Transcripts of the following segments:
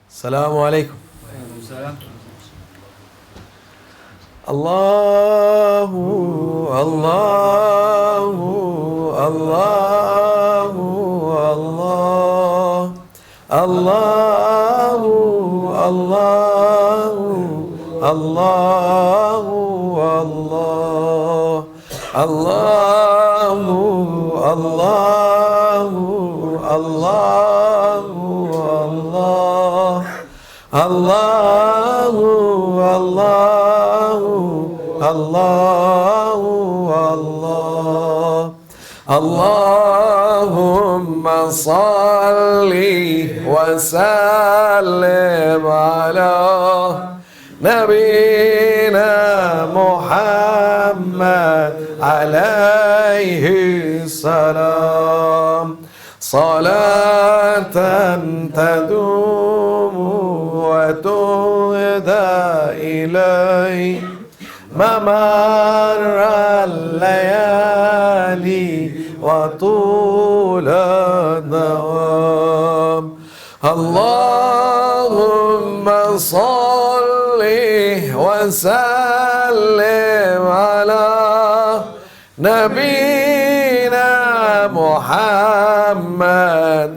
السلام عليكم. السلام. الله الله الله الله الله الله الله الله الله الله الله الله الله الله الله اللهم صل وسلم على نبينا محمد عليه السلام صلاة تدوم وتهدى إليه ممر الليالي وطول الدوام اللهم صل وسلم على نبينا محمد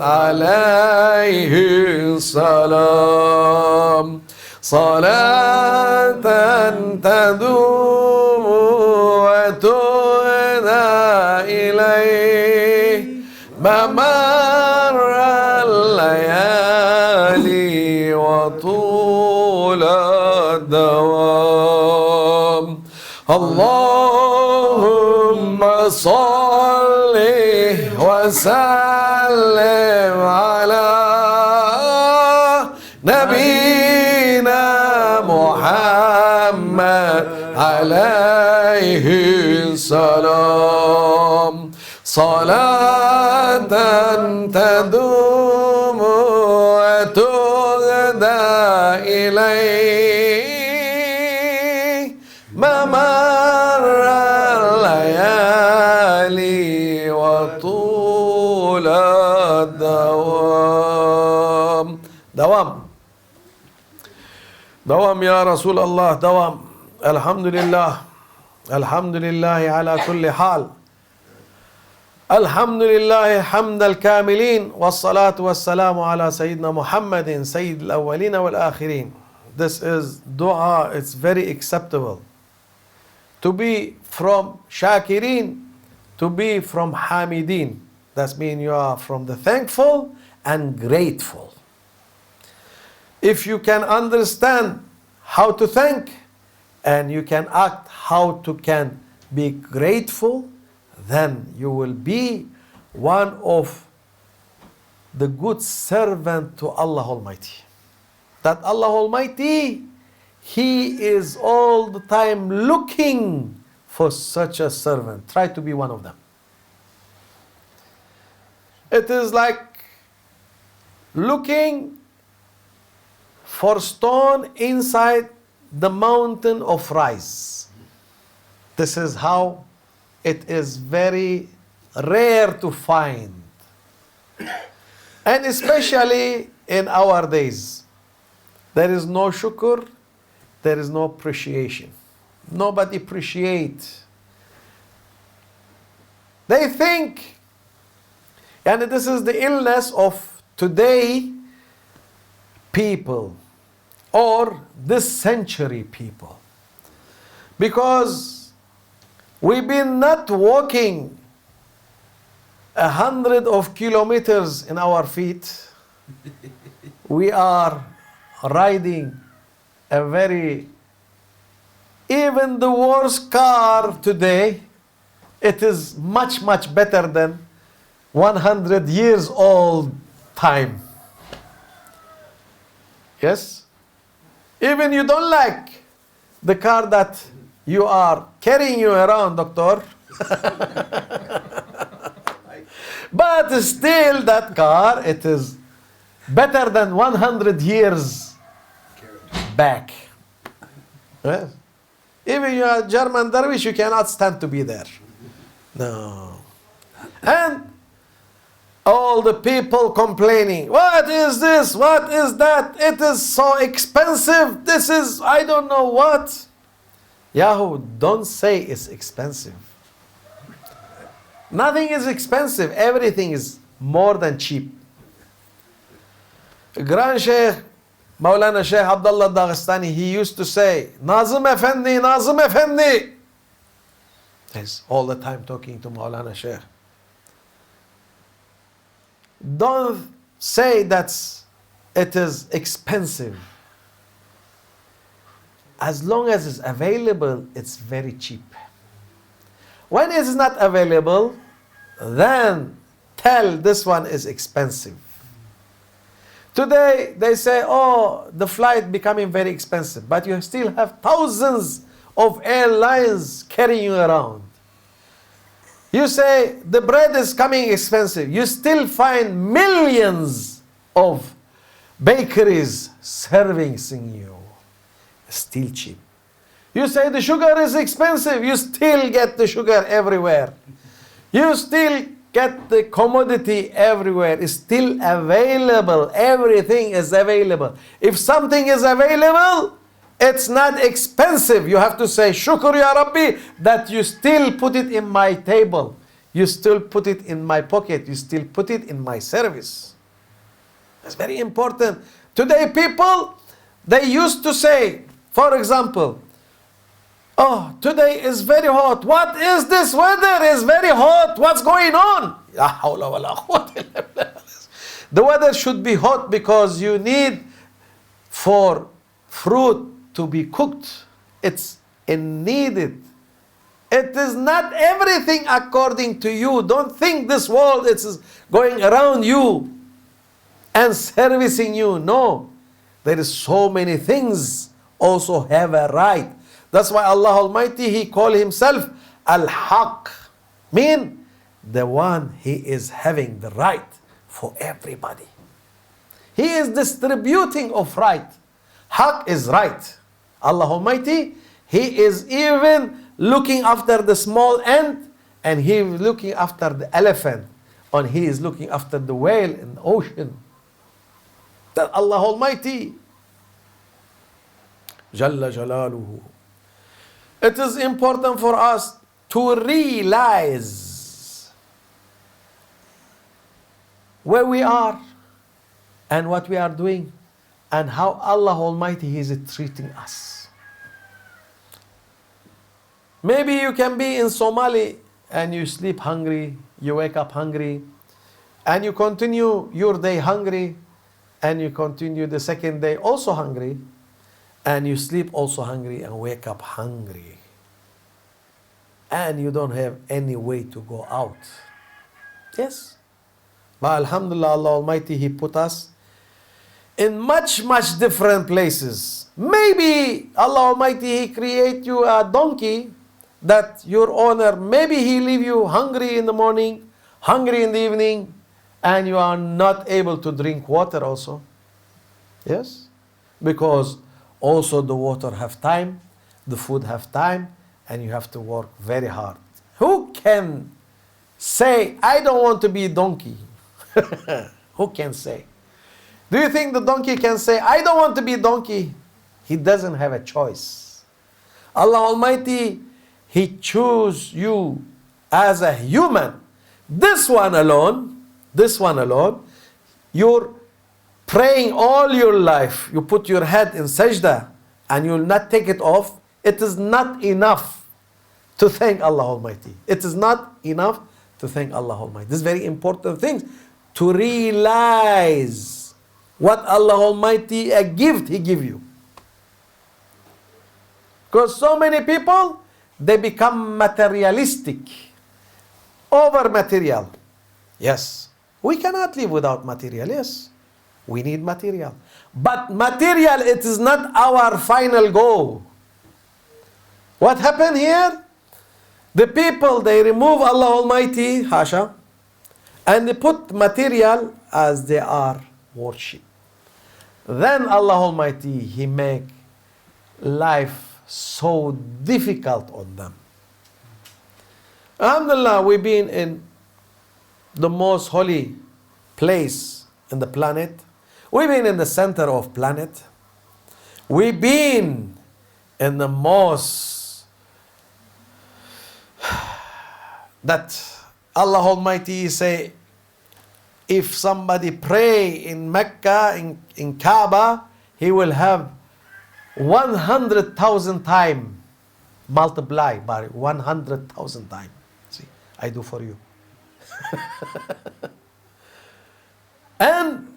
عليه السلام صلاة تدوم وتهدى إليه ممر الليالي وطول الدوام اللهم صل وسلم على نبينا محمد عليه السلام صلاة تدوم وتهدى إليه ممر الليالي وطول الدوام دوام يا رسول الله دوام الحمد لله على كل حال الحمد لله حمد الكاملين والصلاة والسلام على سيدنا محمد سيد الأولين والآخرين. This is dua. It's very acceptable to be from shakirin, to be from hamidin. That means you are from the thankful and grateful. If you can understand how to thank and you can act how to can be grateful, then you will be one of the good servant to Allah Almighty. That Allah Almighty, He is all the time looking for such a servant. Try to be one of them. It is like looking for stone inside the mountain of rice. This is how it is very rare to find. And especially in our days, there is no shukr, there is no appreciation. Nobody appreciates. They think, and this is the illness of today people or this century people. Because we've been not walking 100 of kilometers in our feet. We are riding a very, even the worst car today, it is much, much better than 100 years old time. Yes? Even you don't like the car that you are carrying you around, doctor. But still that car, it is better than 100 years back. Yes? Even you are German dervish, you cannot stand to be there. No. And All the people complaining. What is this? What is that? It is so expensive. This is, I don't know what. Yahoo, don't say it's expensive. Nothing is expensive. Everything is more than cheap. Grand Sheikh, Maulana Sheikh Abdullah Daghestani, he used to say, Nazim Effendi, Nazim Effendi. He's all the time talking to Maulana Sheikh. Don't say that it is expensive. As long as it's available, it's very cheap. When it's not available, then tell this one is expensive. Today, they say, oh, the flight becoming very expensive, but you still have thousands of airlines carrying you around. You say, the bread is coming expensive. You still find millions of bakeries serving you. Still cheap. You say the sugar is expensive. You still get the sugar everywhere. You still get the commodity everywhere. It's still available. Everything is available. If something is available, it's not expensive. You have to say, Shukr Ya Rabbi, that you still put it in my table. You still put it in my pocket. You still put it in my service. That's very important. Today people, they used to say, for example, oh, today is very hot. What is this weather? Is very hot. What's going on? The weather should be hot because you need for fruit to be cooked. It's needed. It is not everything according to you. Don't think this world is going around you and servicing you. No. There is so many things also have a right. That's why Allah Almighty, He called Himself Al-Haq. Mean, the one He is having the right for everybody. He is distributing of right. Haq is right. Allah Almighty, He is even looking after the small ant, and He is looking after the elephant, and He is looking after the whale in the ocean. That Allah Almighty, Jalla Jalaluhu. It is important for us to realize where we are and what we are doing and how Allah Almighty is treating us. Maybe you can be in Somali and you sleep hungry, you wake up hungry, and you continue your day hungry, and you continue the second day also hungry, and you sleep also hungry and wake up hungry. And you don't have any way to go out. Yes. But Alhamdulillah, Allah Almighty, He put us in much different places. Maybe Allah Almighty, He create you a donkey that your owner, maybe He leave you hungry in the morning, hungry in the evening, and you are not able to drink water also. Yes. Because also the water have time, the food have time, and you have to work very hard. Who can say, I don't want to be a donkey? Who can say? Do you think the donkey can say, I don't want to be a donkey? He doesn't have a choice. Allah Almighty, He chose you as a human. This one alone, you're praying all your life. You put your head in sajda and you will not take it off. It is not enough to thank Allah Almighty. It is not enough to thank Allah Almighty. This is very important thing to realize what Allah Almighty, a gift He give you. Because so many people, they become materialistic, over material. Yes, we cannot live without material. Yes, we need material. But material, it is not our final goal. What happened here? The people, they remove Allah Almighty, Hasha, and they put material as they are worship. Then Allah Almighty, He make life so difficult on them. Alhamdulillah, we've been in the most holy place in the planet. We've been in the center of planet. We've been in the most that Allah Almighty say, if somebody pray in Mecca, in Kaaba, he will have 100,000 times multiply by 100,000 times. See, I do for you. And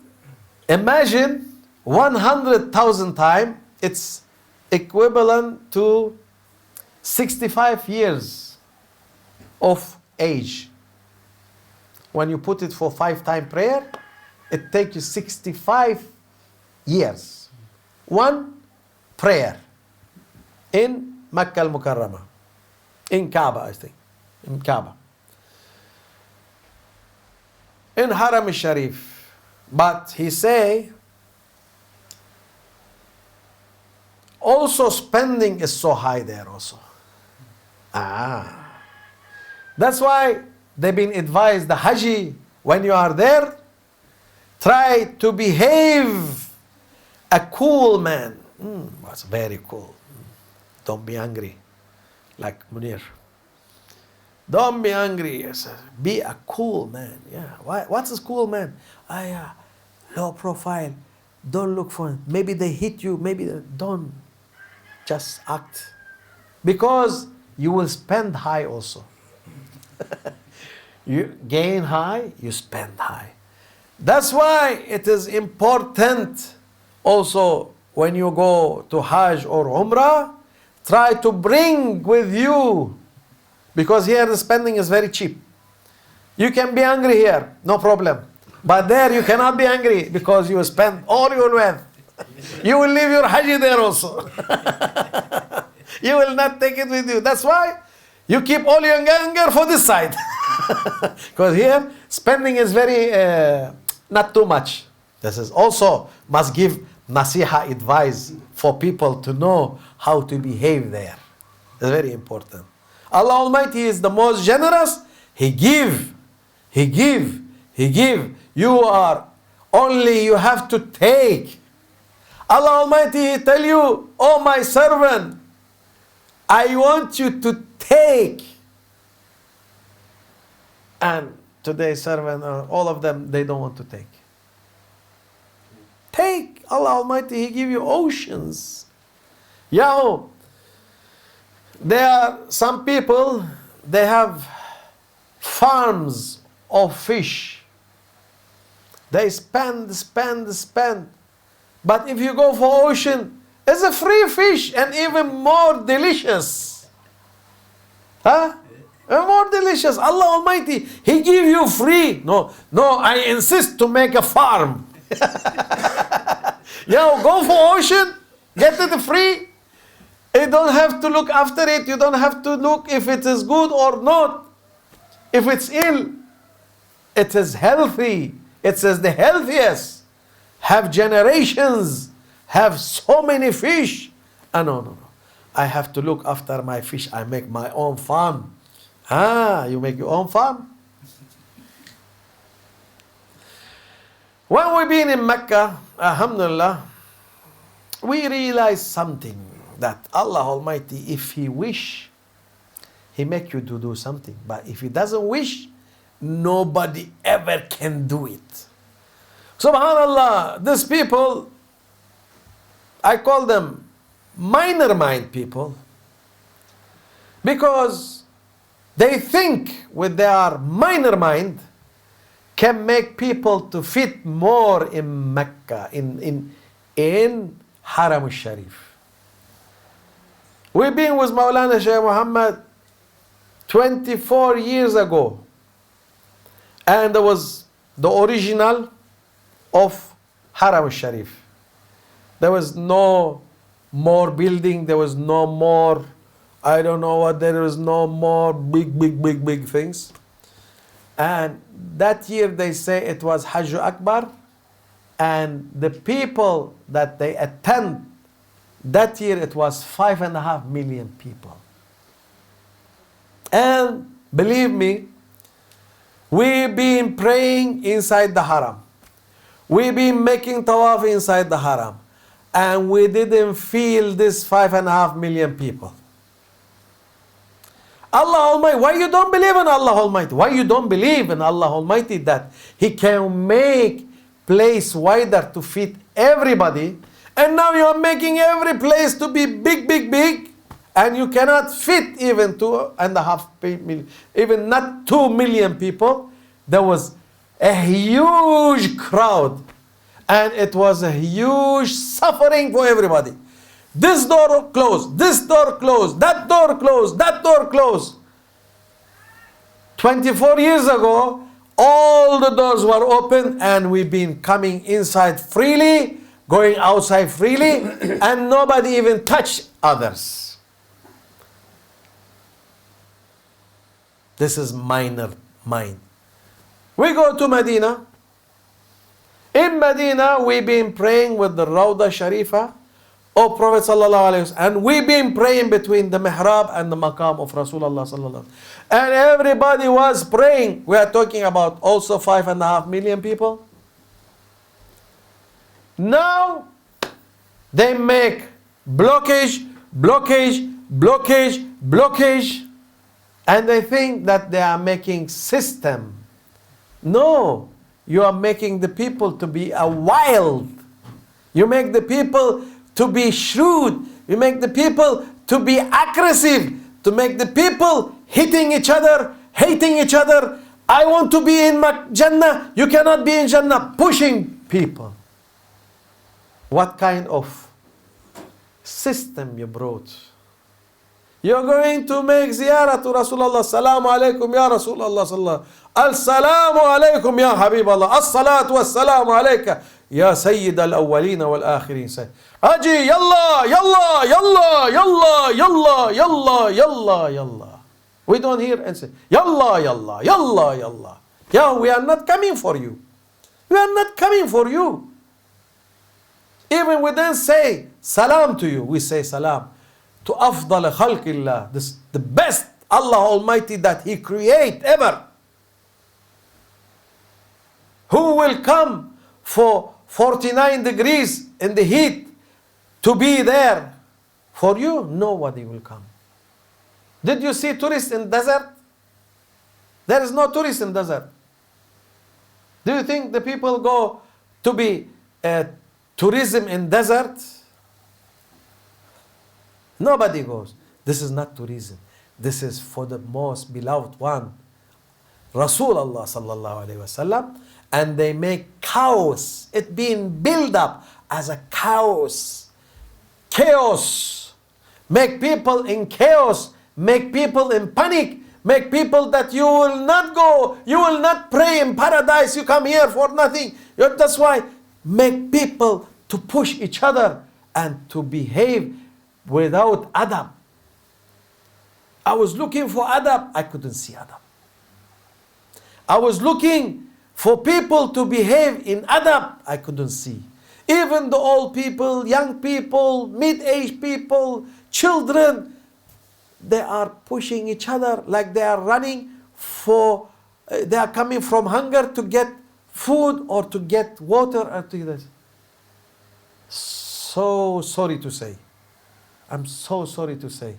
imagine 100,000 times, it's equivalent to 65 years of age. When you put it for 5-time prayer, it takes you 65 years. One prayer in Makkah al-Mukarramah. In Kaaba, I think. In Kaaba. In Haram al-Sharif. But he say, also spending is so high there also. That's why they've been advised, the Haji, when you are there, try to behave a cool man. That's very cool. Don't be angry, like Munir. Don't be angry. Yes. Be a cool man. Yeah. What's a cool man? Low profile. Don't look for him. Maybe they hit you. Maybe they don't. Just act. Because you will spend high also. You gain high, you spend high. That's why it is important also when you go to Hajj or Umrah, try to bring with you, because here the spending is very cheap. You can be angry here, no problem. But there you cannot be angry because you spend all your wealth. You will leave your Hajj there also. You will not take it with you. That's why you keep all your anger for this side. Because here spending is very not too much. This is also must give nasiha advice for people to know how to behave there. It's very important. Allah Almighty is the most generous. He give. You are only, you have to take. Allah Almighty, He tell you, oh my servant, I want you to take. And today's servant, all of them, they don't want to take. Take. Allah Almighty, He give you oceans. There are some people, they have farms of fish. They spend. But if you go for ocean, it's a free fish and even more delicious. More delicious. Allah Almighty, He give you free. No, I insist to make a farm. Go for ocean, get it free. You don't have to look after it. You don't have to look if it is good or not. If it's ill, it is healthy. It says the healthiest have generations, have so many fish. No. I have to look after my fish. I make my own farm. You make your own farm? When we've been in Mecca, alhamdulillah, we realize something, that Allah Almighty, if He wish, He make you to do something. But if He doesn't wish, nobody ever can do it. Subhanallah, these people, I call them minor mind people, because they think with their minor mind can make people to fit more in Mecca, in Haram al-Sharif. We've been with Maulana Shaykh Muhammad 24 years ago, and there was the original of Haram al-Sharif. There was no more building, there was no more, I don't know what, there was no more big things. And that year they say it was Hajj Akbar, and the people that they attend that year, it was 5.5 million people. And believe me, We've been praying inside the haram. We've been making tawaf inside the haram. And we didn't feel this 5.5 million people. Allah Almighty, why you don't believe in Allah Almighty? Why you don't believe in Allah Almighty that He can make place wider to fit everybody, and now you are making every place to be big, big, big, and you cannot fit even 2.5 million, even not 2 million people. There was a huge crowd, and it was a huge suffering for everybody. This door closed, this door closed, that door closed, that door closed. 24 years ago, all the doors were open and we've been coming inside freely, going outside freely, and nobody even touched others. This is minor mind. We go to Medina. In Medina, we've been praying with the Rawda Sharifa of Prophet sallallahu alaihi wasallam, and we've been praying between the mihrab and the maqam of Rasulullah sallallahu alaihi wasallam, and everybody was praying. We are talking about also 5.5 million people. Now they make blockage, and they think that they are making system. No, you are making the people to be wild. You make the people to be shrewd. You make the people to be aggressive. To make the people hitting each other, hating each other. I want to be in Jannah. You cannot be in Jannah. Pushing people. What kind of system you brought? You're going to make ziyarah to Rasulullah. Assalamu alaikum ya Rasulullah sallallahu. Assalamu alaikum ya Habib Allah. As-salatu was-salamu alayka ya Sayyid al-awwalin wal-akhirin. Haji, yalla, yalla, yalla, yalla, yalla, yalla, yalla, yalla. We don't hear and say, yalla, yalla, yalla, yalla. Yeah, we are not coming for you. We are not coming for you. Even we don't say salam to you. We say salam to afdal khalqillah, the best Allah Almighty that He create ever. Who will come for 49 degrees in the heat to be there for you? Nobody will come. Did you see tourists in desert? There is no tourists in desert. Do you think the people go to be tourism in desert? Nobody goes. This is not tourism. This is for the most beloved one, Rasulullah sallallahu alaihi wasallam, and they make chaos. It being built up as a chaos. Make people in chaos. Make people in panic. Make people that you will not go. You will not pray in paradise. You come here for nothing. That's why make people to push each other and to behave without adab. I was looking for adab. I couldn't see adab. I was looking for people to behave in adab. I couldn't see. Even the old people, young people, mid-aged people, children, they are pushing each other like they are running for, they are coming from hunger to get food or to get water or to get this. So sorry to say. I'm so sorry to say.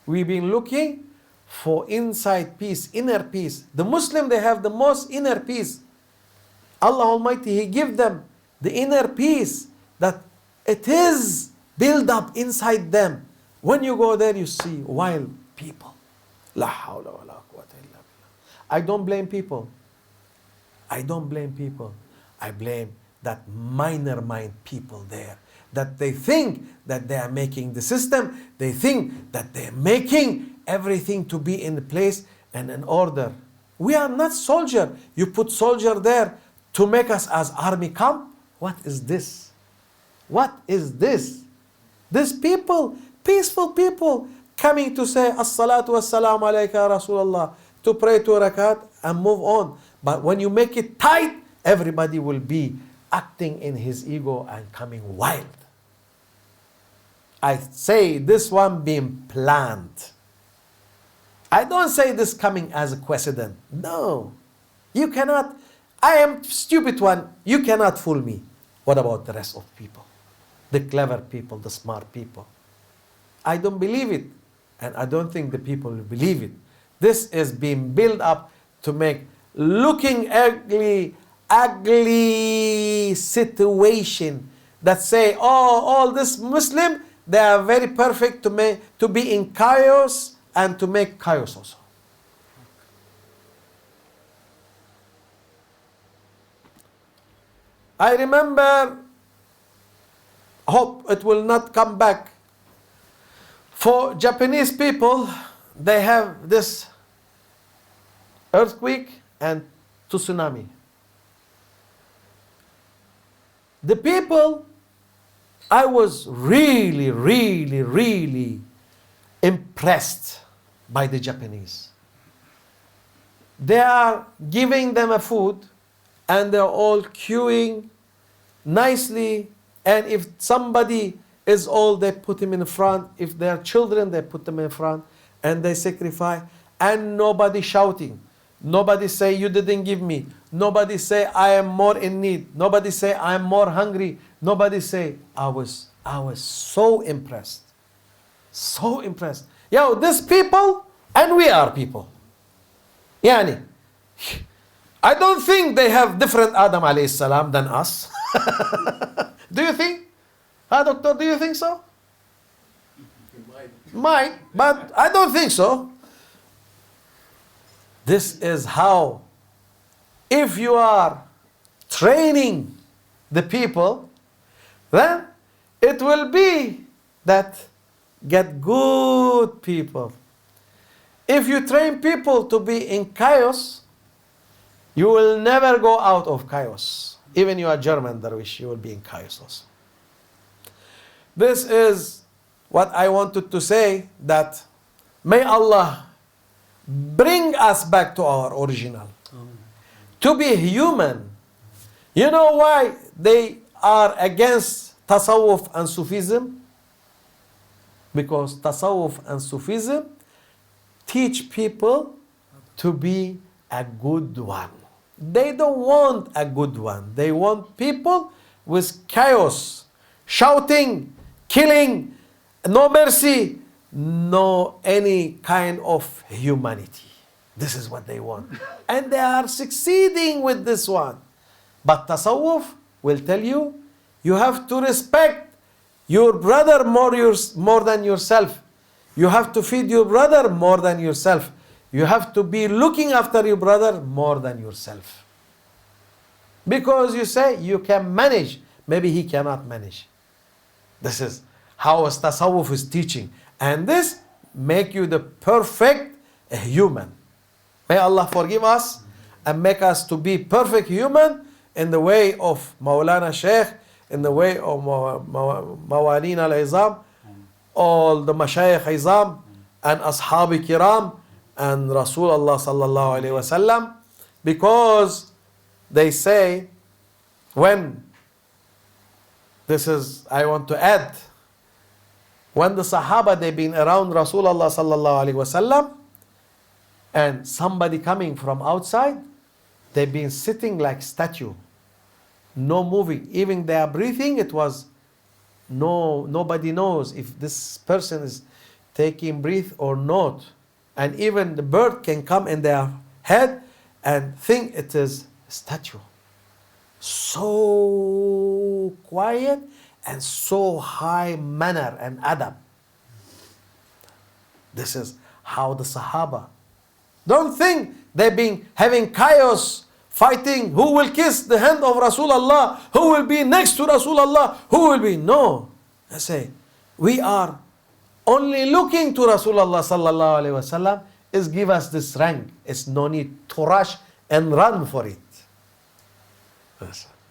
We've been looking for inside peace, inner peace. The Muslim, they have the most inner peace. Allah Almighty, He give them the inner peace that it is built up inside them. When you go there, you see wild people. La hawla wa la quwwata illa billah. I don't blame people. I don't blame people. I blame that minor mind people there. That they think that they are making the system. They think that they are making everything to be in place and in order. We are not soldier. You put soldier there to make us as army come. What is this? What is this? These people, peaceful people, coming to say as-salatu was-salamu alayka ya Rasulullah, to pray 2 rakat and move on. But when you make it tight, everybody will be acting in his ego and coming wild. I say this one being planned. I don't say this coming as a coincidence. No. You cannot, I am stupid one, you cannot fool me. What about the rest of people? The clever people, the smart people. I don't believe it. And I don't think the people will believe it. This is being built up to make looking ugly situation that say, oh, all this Muslim, they are very perfect to be in chaos and to make chaos also. I remember, hope it will not come back. For Japanese people, they have this earthquake and tsunami. The people, I was really, really, really impressed by the Japanese. They are giving them a food and they're all queuing nicely, and if somebody is old, they put him in front. If they are children, they put them in front and they sacrifice, and nobody shouting. Nobody say, you didn't give me. Nobody say, I am more in need. Nobody say, I am more hungry. Nobody say, I was so impressed. So impressed. Yo, these people, and we are people. Yani, I don't think they have different Adam alayhi salam than us. Do you think? Huh, doctor, do you think so? Might, but I don't think so. This is how, if you are training the people, then it will be that get good people. If you train people to be in chaos, you will never go out of chaos. Even you are German Darwish, you will be in chaos also. This is what I wanted to say, that may Allah bring us back to our original. To be human. You know why they are against Tasawwuf and Sufism? Because Tasawwuf and Sufism teach people to be a good one. They don't want a good one. They want people with chaos, shouting, killing, no mercy, no any kind of humanity. This is what they want. And they are succeeding with this one. But Tasawwuf will tell you, you have to respect your brother more than yourself. You have to feed your brother more than yourself. You have to be looking after your brother more than yourself. Because you say you can manage, maybe he cannot manage. This is how Tasawwuf is teaching. And this make you the perfect human. May Allah forgive us and make us to be perfect human in the way of Maulana Shaykh, in the way of Mawalin al-Izam, all the Mashayikh Izam, and Ashab Kiram, and Rasulullah sallallahu alayhi wasallam, because they say, when, this is, I want to add, when the Sahaba, they've been around Rasulullah sallallahu alayhi wasallam, and somebody coming from outside, they've been sitting like statue, no moving. Even they are breathing, it was nobody knows if this person is taking breath or not. And even the bird can come in their head and think it is a statue. So quiet and so high manner and adab. This is how the Sahaba. Don't think they've been having chaos, fighting, who will kiss the hand of Rasulullah, who will be next to Rasulullah, who will be, no. I say, we are only looking to Rasulullah sallallahu alaihi wasallam is give us this rank. It's no need to rush and run for it.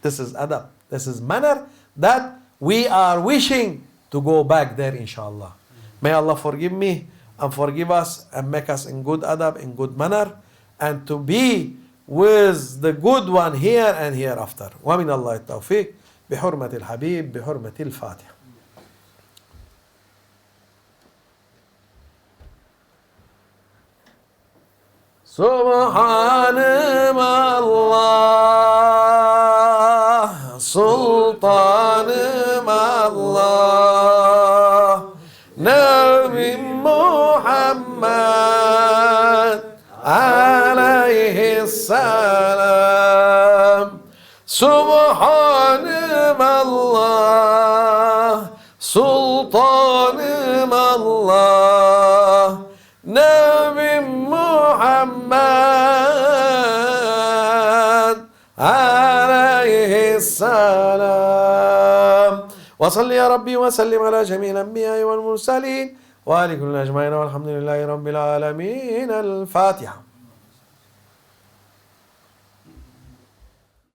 This is adab. This is manner that we are wishing to go back there, inshallah. May Allah forgive me and forgive us and make us in good adab, in good manner, and to be with the good one here and hereafter. ومن الله التوفيق بحرمة الحبيب بحرمة الفاتحة. Subhanım Allah, Sultanım Allah, Nebim Muhammed aleyhisselam. Subhanım Allah, Sultanım Allah, Nebim Muhammed aleyhisselam. Ve salli ya Rabbi ve sellim ala cemil enbiyayı vel mursalin ve ala kulli ecmaîn velhamdülillahi rabbil âlemin. El Fatiha.